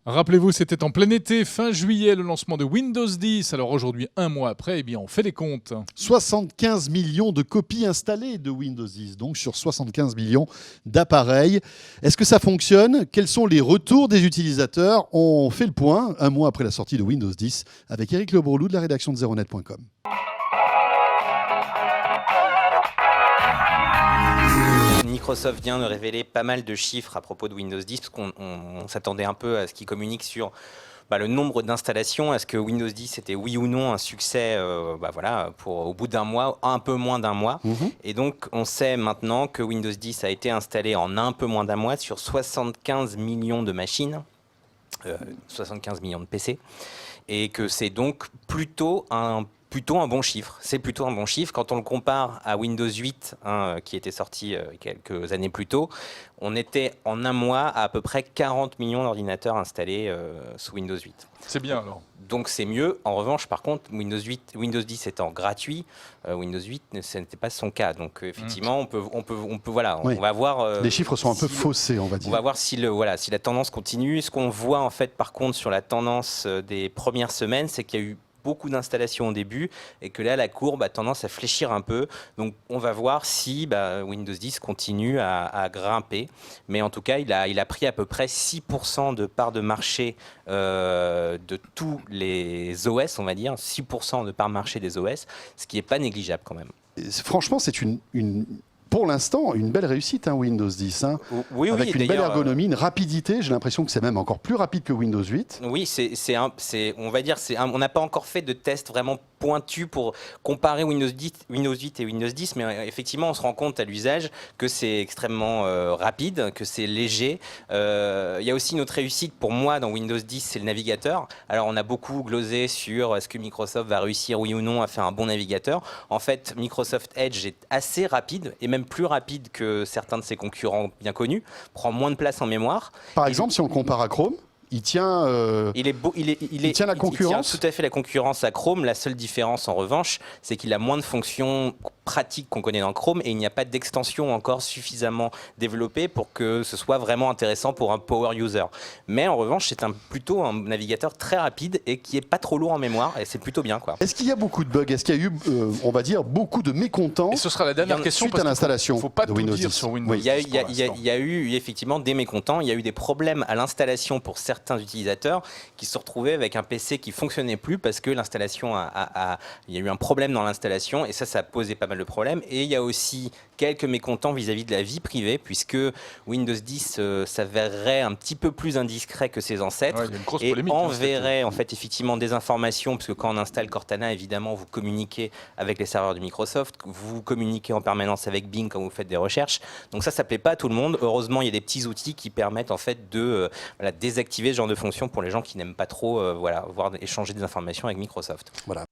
Rappelez-vous, c'était en plein été, fin juillet, le lancement de Windows 10. Alors aujourd'hui, un mois après, on fait les comptes. 75 millions de copies installées de Windows 10, donc sur 75 millions d'appareils. Est-ce que ça fonctionne? Quels sont les retours des utilisateurs? On fait le point, un mois après la sortie de Windows 10, avec Eric Le Bourlou de la rédaction de zeronet.com. Microsoft vient de révéler pas mal de chiffres à propos de Windows 10, parce qu'on s'attendait un peu à ce qu'ils communiquent sur le nombre d'installations. Est-ce que Windows 10 était oui ou non un succès au bout d'un mois, un peu moins d'un mois. Et donc on sait maintenant que Windows 10 a été installé en un peu moins d'un mois sur 75 millions de machines, 75 millions de PC, et que c'est donc plutôt un bon chiffre. C'est plutôt un bon chiffre. Quand on le compare à Windows 8, qui était sorti quelques années plus tôt, on était en un mois à peu près 40 millions d'ordinateurs installés sous Windows 8. C'est bien alors. Donc c'est mieux. En revanche, par contre, Windows 10 étant gratuit, Windows 8, ce n'était pas son cas. Donc effectivement, on va voir. Les chiffres sont un peu faussés, on va dire. On va voir si la tendance continue. Ce qu'on voit en fait, par contre, sur la tendance des premières semaines, c'est qu'il y a eu beaucoup d'installations au début et que là la courbe a tendance à fléchir un peu, donc on va voir si Windows 10 continue à grimper, mais en tout cas il a pris à peu près 6% de part de marché de tous les OS, on va dire 6% de part de marché des OS, ce qui n'est pas négligeable quand même. Franchement, c'est pour l'instant, une belle réussite, Windows 10. Oui, avec une belle ergonomie, une rapidité. J'ai l'impression que c'est même encore plus rapide que Windows 8. Oui, on n'a pas encore fait de test vraiment pointu pour comparer Windows 8 et Windows 10, mais effectivement, on se rend compte à l'usage que c'est extrêmement rapide, que c'est léger. Il y a aussi une autre réussite pour moi dans Windows 10, c'est le navigateur. Alors, on a beaucoup glosé sur est-ce que Microsoft va réussir, oui ou non, à faire un bon navigateur. En fait, Microsoft Edge est assez rapide et même plus rapide que certains de ses concurrents bien connus, prend moins de place en mémoire. Par exemple, si on compare à Chrome, il tient la concurrence. Il tient tout à fait la concurrence à Chrome. La seule différence, en revanche, c'est qu'il a moins de fonctions pratiques qu'on connaît dans Chrome et il n'y a pas d'extension encore suffisamment développée pour que ce soit vraiment intéressant pour un power user. Mais en revanche, c'est plutôt un navigateur très rapide et qui est pas trop lourd en mémoire et c'est plutôt bien, quoi. Est-ce qu'il y a beaucoup de bugs? Est-ce qu'il y a eu, on va dire, beaucoup de mécontents? Et ce sera la dernière question suite à l'installation. Il ne faut pas de tout Windows dire 10. sur Windows 10. Il y a eu effectivement des mécontents. Il y a eu des problèmes à l'installation pour certains utilisateurs qui se retrouvaient avec un PC qui fonctionnait plus parce que l'installation il y a eu un problème dans l'installation et ça a posé pas mal de problèmes. Et il y a aussi quelques mécontents vis-à-vis de la vie privée puisque Windows 10 s'avérerait un petit peu plus indiscret que ses ancêtres et enverrait en fait effectivement des informations, parce que quand on installe Cortana, évidemment vous communiquez avec les serveurs de Microsoft, vous communiquez en permanence avec Bing quand vous faites des recherches, donc ça plaît pas à tout le monde. Heureusement, il y a des petits outils qui permettent en fait de désactiver ce genre de fonction pour les gens qui n'aiment pas trop échanger des informations avec Microsoft. Voilà.